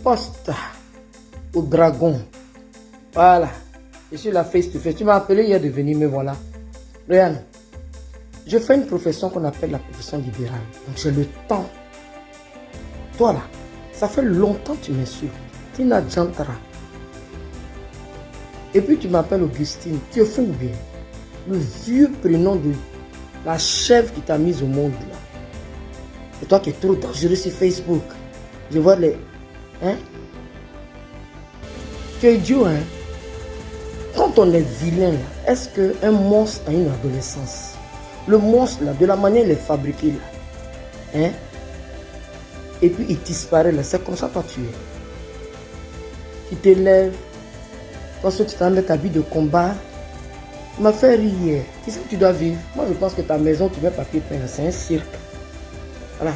poste au dragon. Voilà. Je suis la face to face. Tu m'as appelé hier de venir, mais voilà. Regarde. Je fais une profession qu'on appelle la profession libérale. Donc j'ai le temps. Toi là, ça fait longtemps que tu m'insultes. Tina Jantara. Et puis tu m'appelles Augustine. Tu es fou ou bien? Le vieux prénom de la chèvre qui t'a mise au monde là. Et toi qui es trop dangereux sur Facebook. Je vois les... Hein? Tu es idiot, hein? Quand on est vilain, est-ce qu'un monstre a une adolescence? Le monstre, là, de la manière il est fabriqué, là. Hein? Et puis il disparaît, là. C'est comme ça, toi, tu es. Tu t'élèves. Toi, tu t'enlèves ta vie de combat. Tu m'as fait rire hier. Tu sais que tu dois vivre. Moi, je pense que ta maison, tu mets papier peint, c'est un cirque. Voilà.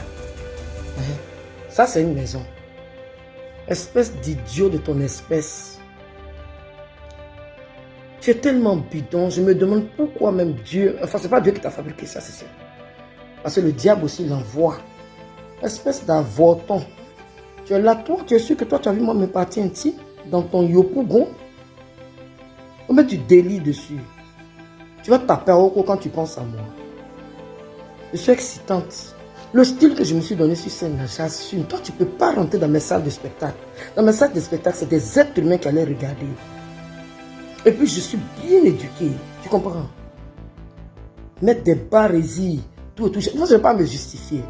Ça, c'est une maison. Espèce d'idiot de ton espèce. Tu es tellement bidon, je me demande pourquoi même Dieu... Enfin, c'est pas Dieu qui t'a fabriqué ça, c'est sûr. Parce que le diable aussi l'envoie. Espèce d'avorton. Tu es là, toi, tu es sûr que toi, tu as vu moi mes parties intimes dans ton yopougon. Combien tu délis dessus? Tu vas taper au cou quand tu penses à moi. Je suis excitante. Le style que je me suis donné sur scène, j'assume. Toi, tu ne peux pas rentrer dans mes salles de spectacle. Dans mes salles de spectacle, c'est des êtres humains qui allaient regarder. Et puis, je suis bien éduqué. Tu comprends? Mettre des barésies, tout et tout. Moi, je ne vais pas me justifier.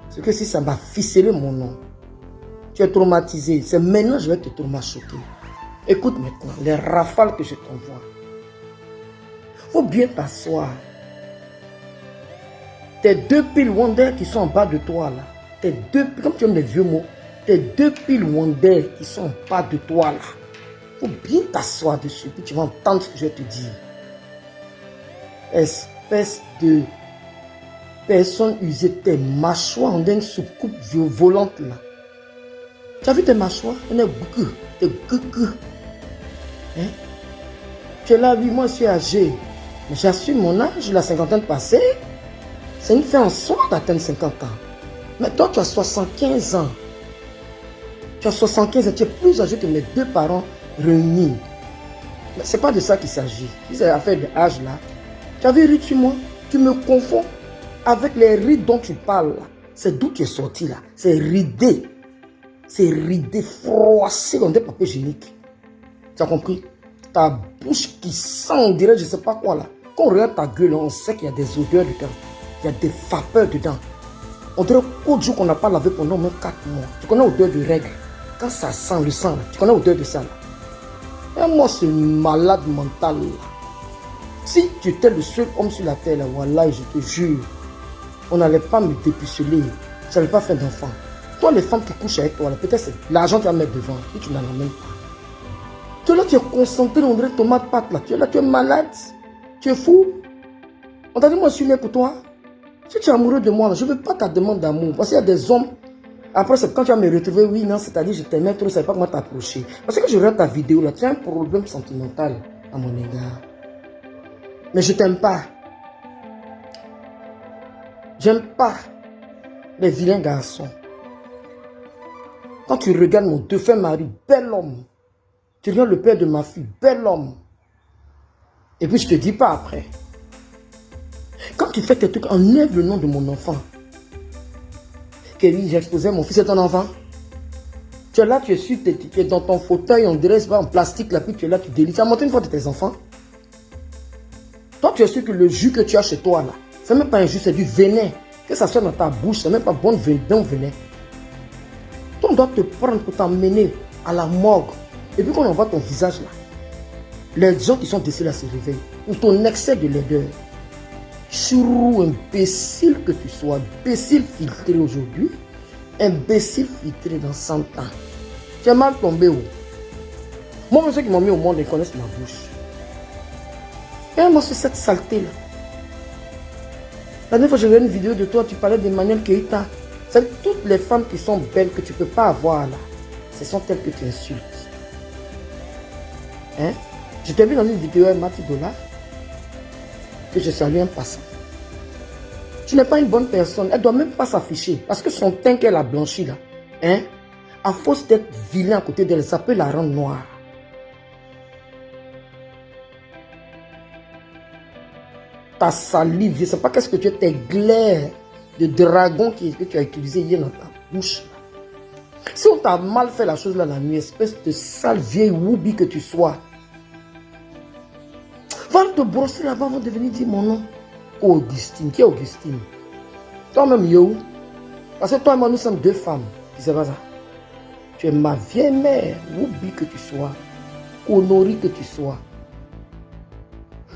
C'est que si ça m'a ficelé mon nom, tu es traumatisé. C'est maintenant que je vais te traumachoquer. Écoute maintenant, les rafales que je t'envoie. Il faut bien t'asseoir. Tes deux piles Wonder qui sont en bas de toi là. Tes deux, comme tu aimes les vieux mots, tes deux piles Wonder qui sont en bas de toi là. Il faut bien t'asseoir dessus, puis tu vas entendre ce que je vais te dire. Espèce de personne usée, tes mâchoires en une soucoupe volante là. Tu as vu tes mâchoires? On est beaucoup, t'es gugu. Hein? Tu es là, oui, moi je suis âgé. Mais j'assume mon âge, la cinquantaine passée. C'est une fin en soi d'atteindre 50 ans. Mais toi, tu as 75 ans. Tu as 75 ans, tu es plus âgé que mes deux parents réunis. Mais ce n'est pas de ça qu'il s'agit. Si c'est l'affaire de âge là. Tu as vu rire sur moi? Tu me confonds avec les rides dont tu parles là. C'est d'où tu es sorti là. C'est ridé. C'est ridé, froissé comme des papiers hygiéniques. Tu as compris? Ta bouche qui sent, on dirait je ne sais pas quoi là. Quand on regarde ta gueule, on sait qu'il y a des odeurs dedans. Il y a des vapeurs dedans. On dirait qu'au jour qu'on n'a pas lavé pendant même 4 mois. Tu connais l'odeur de règles. Quand ça sent le sang là, tu connais l'odeur de ça là. Et moi, ce malade mental là. Si tu étais le seul homme sur la terre là, voilà, je te jure, on n'allait pas me dépuceler. Je n'allais pas faire d'enfant. Toi, les femmes qui couchent avec toi là, peut-être c'est l'argent que tu vas mettre devant. Et tu n'en as même pas. Tu es là, tu es concentré, on dirait tomate pâte là. Tu es là, tu es malade. Tu es fou. On t'a dit, moi, je suis né pour toi. Si tu es amoureux de moi, là, je ne veux pas ta demande d'amour. Parce qu'il y a des hommes. Après, c'est quand tu vas me retrouver, oui, non, c'est-à-dire, je t'aimais trop, je ne savais pas comment t'approcher. Parce que je regarde ta vidéo, là, tu as un problème sentimental à mon égard. Mais je t'aime pas. J'aime pas les vilains garçons. Quand tu regardes mon défunt mari, bel homme. Tu regardes le père de ma fille, bel homme. Et puis, je ne te dis pas après. Quand tu fais tes trucs, enlève le nom de mon enfant. Kelly, j'ai exposé mon fils, c'est ton enfant. Tu es là, tu es dans ton fauteuil, on dirait c'est pas en plastique, là, puis tu es là, tu délices. Tu as montré une fois de tes enfants. Toi, tu es sûr que le jus que tu as chez toi, là, c'est même pas un jus, c'est du venin. Que ça soit dans ta bouche, c'est même pas bon venin. Toi, on doit te prendre pour t'emmener à la morgue. Et puis quand on voit ton visage, là, les gens qui sont décédés là se réveillent. Ou ton excès de laideur. Chourou, imbécile que tu sois, imbécile filtré aujourd'hui, imbécile filtré dans 100 ans. Tu es mal tombé où? Moi, ceux qui m'ont mis au monde, ils connaissent ma bouche. Et moi, c'est cette saleté-là. La dernière fois, j'ai vu une vidéo de toi, tu parlais d'Emmanuel Keïta. C'est toutes les femmes qui sont belles que tu ne peux pas avoir là. Ce sont elles que tu insultes. Hein? Je t'ai vu dans une vidéo avec Mati Dola. Que je salue un passant. Tu n'es pas une bonne personne. Elle ne doit même pas s'afficher. Parce que son teint qu'elle a blanchi là. Hein? à force d'être vilain à côté d'elle, ça peut la rendre noire. Ta salive, je ne sais pas qu'est-ce que tu as, tes glaires de dragon que tu as utilisé hier dans ta bouche. Si on t'a mal fait la chose là la nuit, espèce de sale vieille woubi que tu sois, va te brosser là-bas avant de venir dire mon nom. Augustine, qui est Augustine? Toi-même, yo. Parce que toi et moi, nous sommes deux femmes. C'est pas ça. Tu es ma vieille mère, woubi que tu sois, honori que tu sois.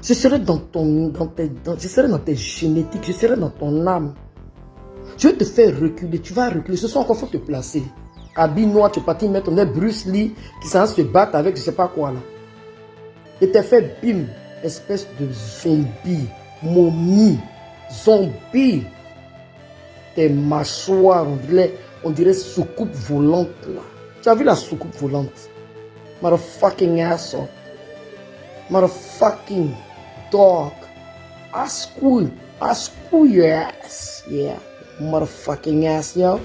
Je serai dans je serai dans tes génétiques, je serai dans ton âme. Je vais te faire reculer, tu vas reculer. Ce soir encore, il faut te placer. Habit noir, tu es parti mettre ton Bruce Lee qui s'en se battre avec je sais pas quoi là. Et t'es fait bim, espèce de zombie, momie, zombie. Tes mâchoires, on dirait soucoupe volante là. Tu as vu la soucoupe volante? Motherfucking asshole. Motherfucking dog. I screw your ass. Yeah. Motherfucking ass, yo.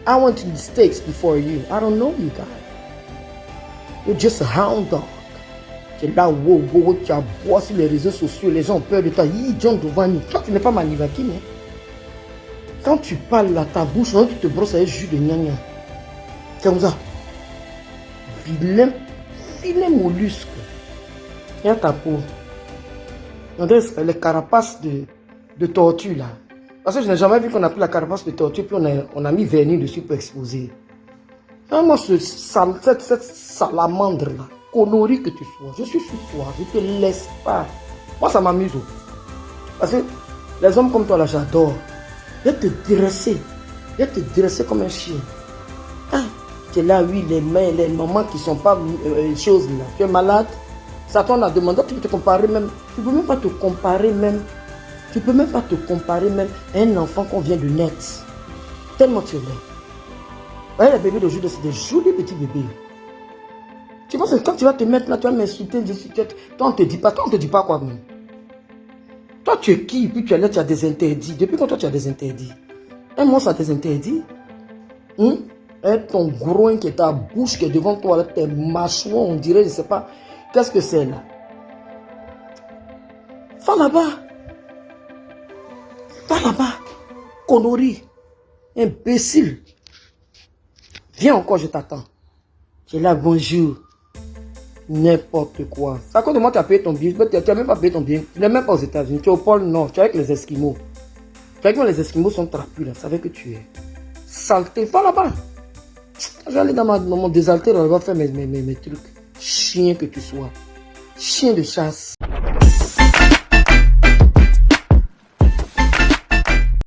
I went to the States before you. I don't know you guys. You're just a hound dog. Tu es là, wow, tu as bois sur les réseaux sociaux, les gens ont peur de toi. Hi, John Dovani. Toi, tu n'es pas Manivaki, mais quand tu parles là, ta bouche, tu te brosses avec jus de gnagna. C'est comme ça. Vilain mollusque. Regarde ta peau. On dirait les carapaces de tortue là. Parce que je n'ai jamais vu qu'on a pris la carapace de tortue puis on a mis vernis dessus pour exposer. Et moi, cette salamandre là, connerie que tu sois, je suis sur toi, je ne te laisse pas. Moi, ça m'amuse. Parce que les hommes comme toi là, j'adore. Je vais te dresser comme un chien. Ah, tu es là, oui, les mains, les mamans qui ne sont pas choses là. Tu es malade. Satan a demandé, tu peux te comparer même. Tu ne peux même pas te comparer même. Tu ne peux même pas te comparer même à un enfant qu'on vient de naître. Tellement tu es laid. Vous voyez les bébés d'aujourd'hui, c'est des jolis petits bébés. Tu penses que quand tu vas te mettre là, tu vas m'insulter, toi on ne te dit pas, quoi même. Toi tu es qui, puis tu es là, tu as des interdits. Depuis quand toi tu as des interdits? Un monstre a des interdits. Et ton groin qui est ta bouche qui est devant toi, là, tes mâchoires, on dirait, je ne sais pas, qu'est-ce que c'est là? Va là-bas. Va là-bas. Connerie. Imbécile. Viens encore, je t'attends. Tu es là, bonjour. N'importe quoi. C'est à cause de moi, tu as payé ton billet. Tu n'as même pas payé ton billet. Tu n'es même pas aux États-Unis. Tu es au pôle Nord. Tu es avec les Esquimaux. Tu es avec les Esquimaux sont trapus là. Ça veut que tu es. Saleté. Va là-bas. Je vais aller dans mon désaltère. On va faire mes trucs. Chien que tu sois. Chien de chasse.